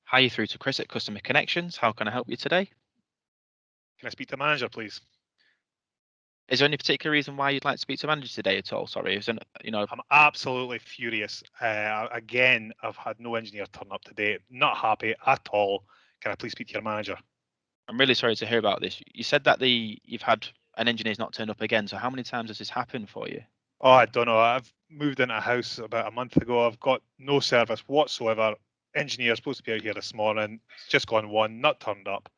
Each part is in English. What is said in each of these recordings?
Hi, you through to Chris at Customer Connections. How can I help you today? Can I speak to the manager, please? Is there any particular reason why you'd like to speak to a manager today at all? Sorry, is there, I'm absolutely furious. Again, I've had no engineer turn up today. Not happy at all. Can I please speak to your manager? I'm really sorry to hear about this. You said that you've had an engineer's not turned up again. So how many times has this happened for you? Oh, I don't know. I've moved into a house about a month ago. I've got no service whatsoever. Engineer supposed to be out here this morning. It's just gone one, not turned up.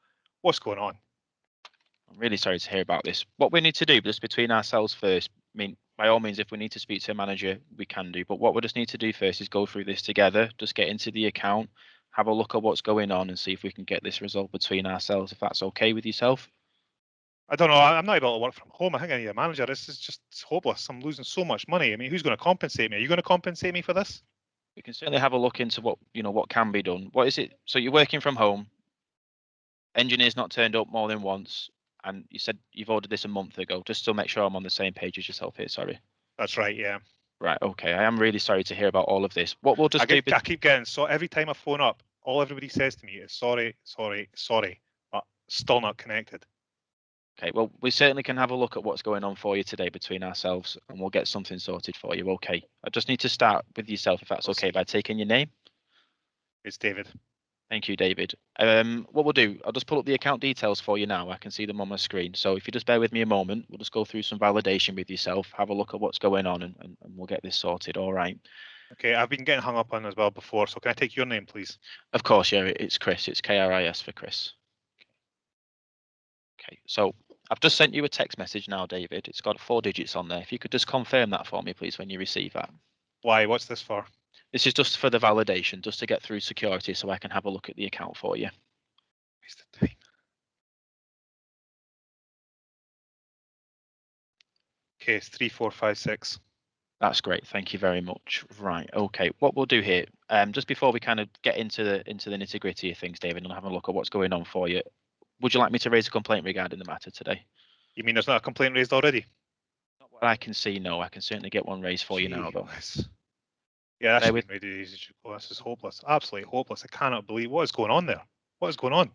What's going on? I'm really sorry to hear about this. What we need to do, just between ourselves first, I mean, by all means, if we need to speak to a manager, we can do. But what we just need to do first is go through this together, just get into the account, have a look at what's going on and see if we can get this resolved between ourselves, if that's okay with yourself. I don't know. I'm not able to work from home. I think I need a manager. This is just hopeless. I'm losing so much money. I mean, who's going to compensate me? Are you going to compensate me for this? We can certainly have a look into what can be done. What is it? So you're working from home, engineer's not turned up more than once, and you said you've ordered this a month ago. Just to make sure I'm on the same page as yourself here. Sorry. That's right. Yeah. Right. Okay. I am really sorry to hear about all of this. What we'll just do. I keep getting so every time I phone up, all everybody says to me is sorry, sorry, sorry, but still not connected. Okay. Well, we certainly can have a look at what's going on for you today between ourselves, and we'll get something sorted for you. Okay. I just need to start with yourself, if that's We'll okay, see. by taking your name. It's David. Thank you, David. What we'll do, I'll just pull up the account details for you now. I can see them on my screen. So if you just bear with me a moment, we'll just go through some validation with yourself, have a look at what's going on, and we'll get this sorted. All right. Okay, I've been getting hung up on as well before, so can I take your name, please? Of course, yeah, it's Chris. It's KRIS for Chris. Okay, so I've just sent you a text message now, David. It's got 4 digits on there. If you could just confirm that for me, please, when you receive that. Why? What's this for? This is just for the validation, just to get through security so I can have a look at the account for you. Wasted time. Okay, it's 3456. That's great. Thank you very much. Right. Okay. What we'll do here, just before we kind of get into the nitty gritty of things, David, and have a look at what's going on for you, would you like me to raise a complaint regarding the matter today? You mean there's not a complaint raised already? Not what I can see. No, I can certainly get one raised for you now, Gee though. whiz. Yeah, that Bear should with. be made easy to go. This is hopeless. Absolutely hopeless. I cannot believe what is going on there. What is going on?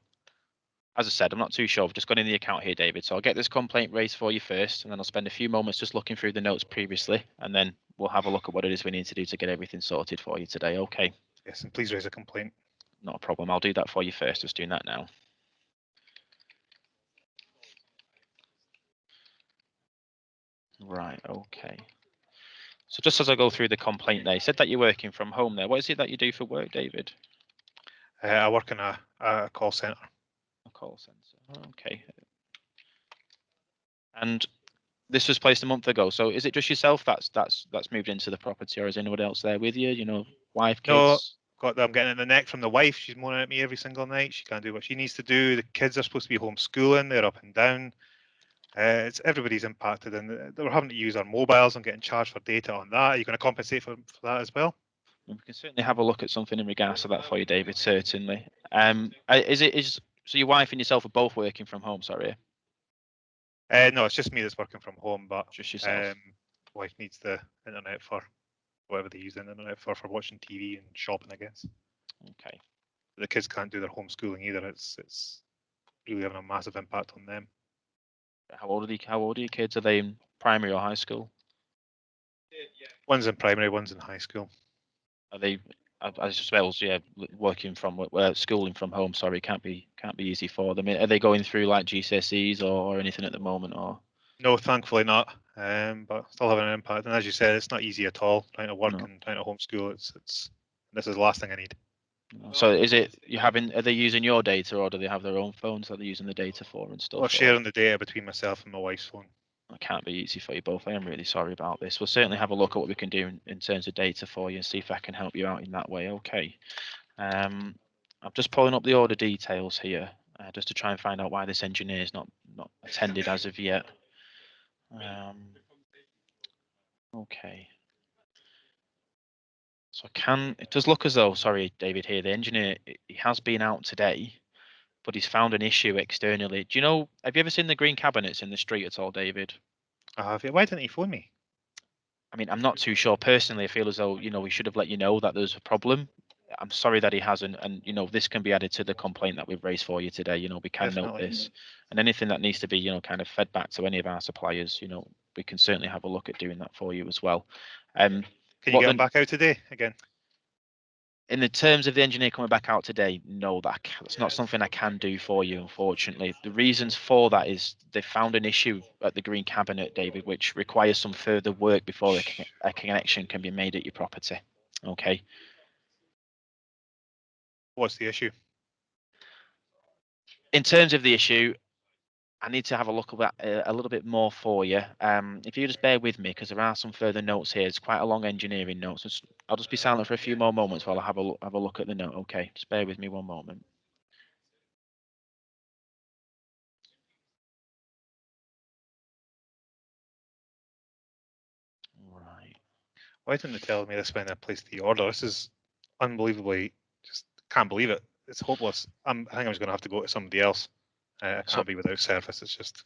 As I said, I'm not too sure. I've just gone in the account here, David. So I'll get this complaint raised for you first, and then I'll spend a few moments just looking through the notes previously, and then we'll have a look at what it is we need to do to get everything sorted for you today. Okay. Yes, and please raise a complaint. Not a problem. I'll do that for you first. Just doing that now. Right. Okay. So just as I go through the complaint there, you said that you're working from home there. What is it that you do for work, David? I work in a call center. A call center. Okay. And this was placed a month ago. So is it just yourself that's moved into the property, or is anyone else there with you? You know, wife, No, kids? I'm getting in the neck from the wife. She's moaning at me every single night. She can't do what she needs to do. The kids are supposed to be homeschooling. They're up and down. It's everybody's impacted, and they're having to use our mobiles and getting charged for data on that. Are you going to compensate for that as well? We can certainly have a look at something in regards to that for you, David. Certainly. Is so your wife and yourself are both working from home? Sorry, No, it's just me that's working from home, but just yourself. wife needs the internet for whatever they use the internet for watching TV and shopping, I guess. Okay. The kids can't do their homeschooling either. It's really having a massive impact on them. How old are How old are your kids? Are they in primary or high school? One's in primary, one's in high school. Are they? I suppose, yeah, working from schooling from home. Sorry, can't be easy for them. Are they going through like GCSEs or anything at the moment, or? No, thankfully not. But still having an impact. And as you said, it's not easy at all trying to work No. and trying to homeschool. This is the last thing I need. So is it you having? Are they using your data, or do they have their own phones that they're using the data for and We're stuff? Or sharing the data between myself and my wife's phone. it can't be easy for you both. I am really sorry about this. We'll certainly have a look at what we can do in terms of data for you and see if I can help you out in that way. Okay. I'm just pulling up the order details here, just to try and find out why this engineer is not attended as of yet. Okay. So it does look as though, sorry, David, here, the engineer, he has been out today, but he's found an issue externally. Do you know, have you ever seen the green cabinets in the street at all, David? Have you? Why didn't he phone me? I mean, I'm not too sure. Personally, I feel as though, we should have let you know that there's a problem. I'm sorry that he hasn't, and this can be added to the complaint that we've raised for you today. We can note Definitely. this, and anything that needs to be kind of fed back to any of our suppliers, we can certainly have a look at doing that for you as well. Can you get him back out today again? In the terms of the engineer coming back out today, no, that's not something I can do for you, unfortunately. The reasons for that is they found an issue at the Green Cabinet, David, which requires some further work before a connection can be made at your property. Okay. What's the issue? In terms of the issue, I need to have a look at that a little bit more for you. If you just bear with me, because there are some further notes here. It's quite a long engineering note. So I'll just be silent for a few more moments while I have a look at the note. Okay, just bear with me one moment. Right. Why didn't they tell me this when I placed the order? This is unbelievably, just can't believe it. It's hopeless. I think I'm just going to have to go to somebody else. I can't be without service. It's just.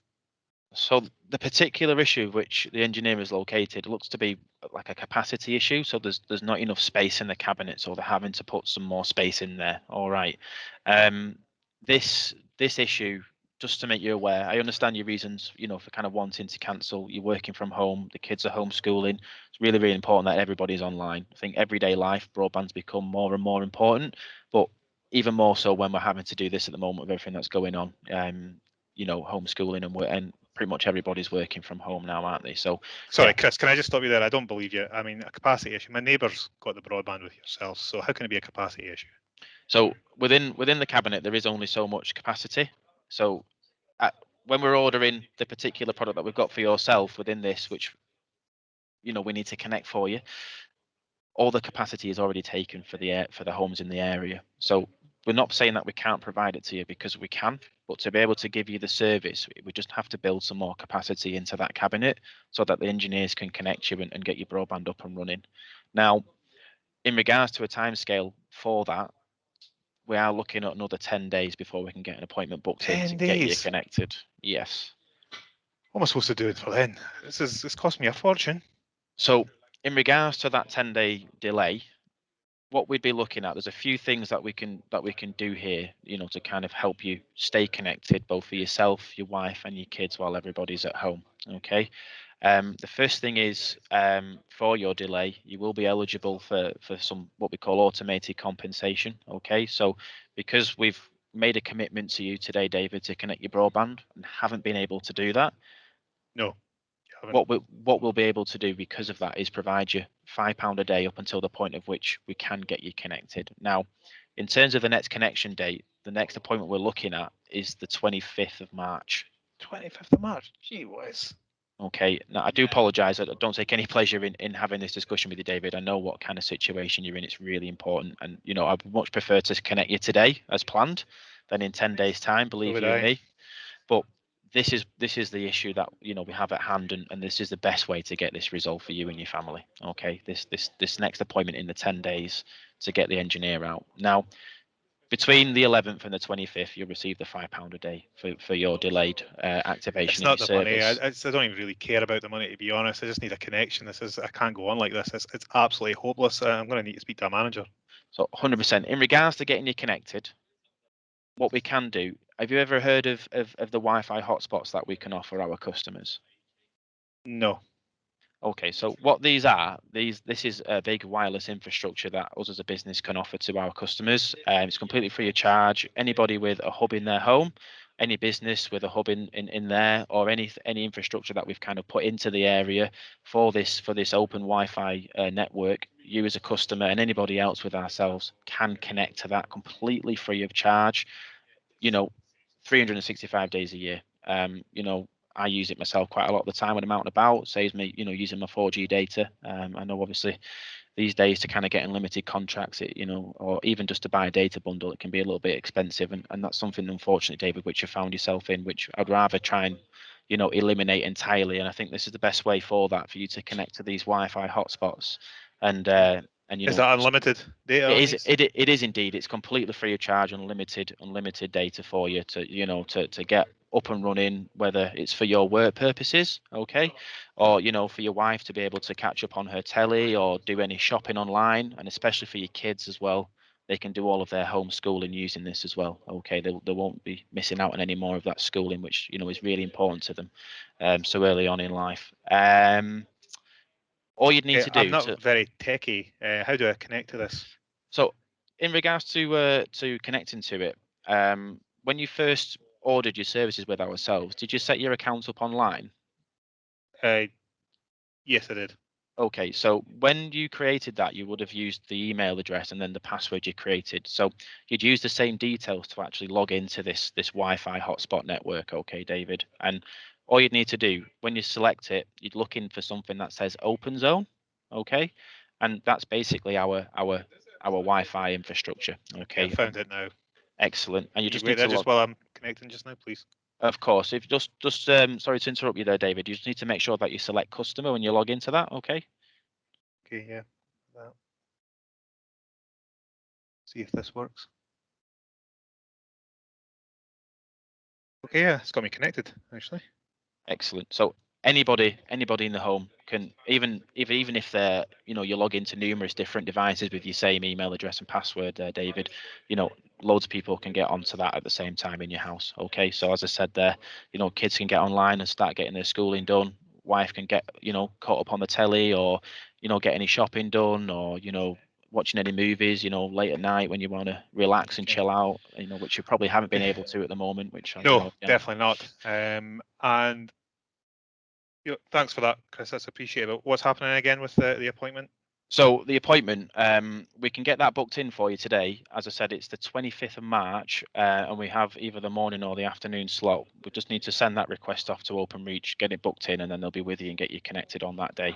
So the particular issue which the engineer has located looks to be like a capacity issue. So there's not enough space in the cabinet, so they're having to put some more space in there. All right. This issue, just to make you aware, I understand your reasons, for kind of wanting to cancel. You're working from home, the kids are homeschooling. It's really, really important that everybody's online. I think everyday life, broadband's become more and more important, but even more so when we're having to do this at the moment with everything that's going on. Homeschooling and pretty much everybody's working from home now, aren't they? So sorry, yeah. Chris, can I just stop you there? I don't believe you. I mean, a capacity issue. My neighbour's got the broadband with yourself, so how can it be a capacity issue? So within the cabinet, there is only so much capacity. So when we're ordering the particular product that we've got for yourself within this, which we need to connect for you, all the capacity is already taken for the homes in the area. So we're not saying that we can't provide it to you, because we can, but to be able to give you the service, we just have to build some more capacity into that cabinet so that the engineers can connect you and get your broadband up and running. Now, in regards to a timescale for that, we are looking at another 10 days before we can get an appointment booked in to get you connected. Yes. What am I supposed to do it for then? This cost me a fortune. So in regards to that 10-day delay, what we'd be looking at, there's a few things that we can do here, to kind of help you stay connected, both for yourself, your wife, and your kids while everybody's at home. Okay. The first thing is, for your delay, you will be eligible for some what we call automated compensation. Okay, so because we've made a commitment to you today, David, to connect your broadband and haven't been able to do that. No. What we'll be able to do because of that is provide you £5 a day up until the point of which we can get you connected. Now, in terms of the next connection date, the next appointment we're looking at is the 25th of March. 25th of March. Gee whiz. Okay. Now, I do apologise. I don't take any pleasure in having this discussion with you, David. I know what kind of situation you're in. It's really important, and I'd much prefer to connect you today as planned than in 10 days' time. Believe you me. But this is the issue that we have at hand, and this is the best way to get this resolved for you and your family. Okay. This next appointment in the 10 days to get the engineer out. Now, between the 11th and the 25th, you'll receive the £5 a day for your delayed activation. It's not the money. I don't even really care about the money, to be honest. I just need a connection. I can't go on like this. It's absolutely hopeless. I'm going to need to speak to a manager. So 100%. In regards to getting you connected, what we can do, have you ever heard of the Wi-Fi hotspots that we can offer our customers? No. Okay, so what these are, this is a big wireless infrastructure that us as a business can offer to our customers. It's completely free of charge. Anybody with a hub in their home, any business with a hub in there, or any infrastructure that we've kind of put into the area for this open Wi-Fi network, you as a customer and anybody else with ourselves can connect to that completely free of charge. 365 days a year. I use it myself quite a lot of the time when I'm out and about. Saves me, using my 4G data. I know obviously these days to kind of get unlimited contracts, or even just to buy a data bundle, it can be a little bit expensive, and that's something, unfortunately, David, which you found yourself in, which I'd rather try and eliminate entirely. And I think this is the best way for that, for you to connect to these Wi-Fi hotspots, and is that unlimited data? It is indeed. It's completely free of charge, unlimited data for you to get up and running, whether it's for your work purposes, okay, or for your wife to be able to catch up on her telly or do any shopping online, and especially for your kids as well. they can do all of their homeschooling using this as well. Okay, they won't be missing out on any more of that schooling, which is really important to them so early on in life. All you'd need to I'm do not very techie. How do I connect to this? so in regards to connecting to it, when you first ordered your services with ourselves, did you set your account up online? Yes, I did. Okay, so when you created that, you would have used the email address and then the password you created. So you'd use the same details to actually log into this Wi-Fi hotspot network. Okay, David. And all you'd need to do when you select it, you'd look in for something that says Open Zone. Okay, and that's basically our Wi-Fi infrastructure. Okay, Yeah, I found it now. excellent. And you Can you just wait need there to just log. while I'm connecting just now, please? Of course, if just sorry to interrupt you there, David. You just need to make sure that you select customer when you log into that. Okay. Okay, yeah. That. See if this works. Okay, yeah, it's got me connected actually. Excellent. So anybody in the home can even if they're you log into numerous different devices with your same email address and password there, David, loads of people can get onto that at the same time in your house. Okay, so as I said there, kids can get online and start getting their schooling done. Wife can get caught up on the telly, or get any shopping done, or watching any movies late at night when you want to relax and Okay. chill out, which you probably haven't been able to at the moment, which No, definitely not. And thanks for that, Chris. That's appreciated. But what's happening again with the appointment? So the appointment, we can get that booked in for you today. As I said, it's the 25th of March, and we have either the morning or the afternoon slot. We just need to send that request off to OpenReach, get it booked in, and then they'll be with you and get you connected on that day.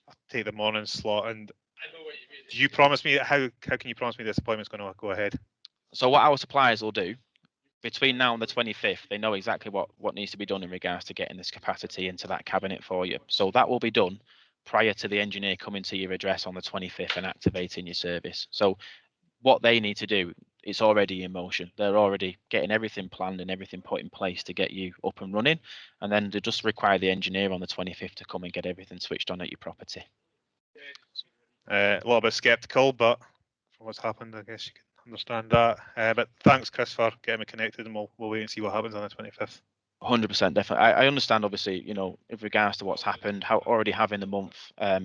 I'll take the morning slot. And do you promise me how can you promise me this appointment's going to go ahead? So what our suppliers will do between now and the 25th, they know exactly what needs to be done in regards to getting this capacity into that cabinet for you. So that will be done prior to the engineer coming to your address on the 25th and activating your service. So what they need to do, it's already in motion. They're already getting everything planned and everything put in place to get you up and running, and then they just require the engineer on the 25th to come and get everything switched on at your property. A little bit skeptical, but from what's happened, I guess you can understand that. But thanks, Chris, for getting me connected, and we'll wait and see what happens on the 25th. 100% definitely. I understand, obviously, in regards to what's happened, how already having the month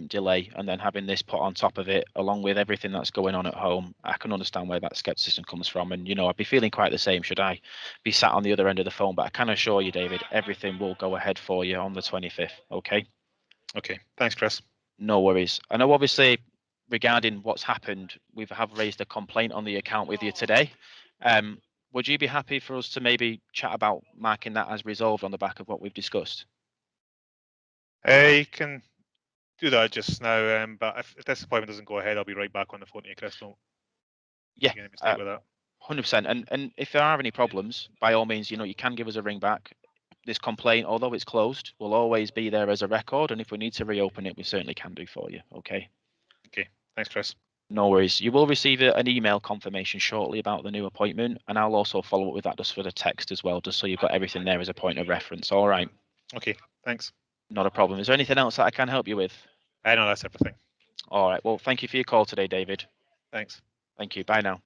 delay and then having this put on top of it, along with everything that's going on at home, I can understand where that skepticism comes from. And, I'd be feeling quite the same should I be sat on the other end of the phone. But I can assure you, David, everything will go ahead for you on the 25th. Okay. Okay. Thanks, Chris. No worries. I know, obviously, regarding what's happened, we have raised a complaint on the account with you today. Would you be happy for us to maybe chat about marking that as resolved on the back of what we've discussed? You can do that just now, but if this appointment doesn't go ahead, I'll be right back on the phone to you, Chris. Don't Yeah, make any mistake with that. 100%. And if there are any problems, by all means, you can give us a ring back. This complaint, although it's closed, will always be there as a record. And if we need to reopen it, we certainly can do for you. Okay. Okay. Thanks, Chris. No worries. You will receive an email confirmation shortly about the new appointment, and I'll also follow up with that just for the text as well, just so you've got everything there as a point of reference. All right. Okay. Thanks. Not a problem. Is there anything else that I can help you with? I know that's everything. All right. Well, thank you for your call today, David. Thanks. Thank you. Bye now.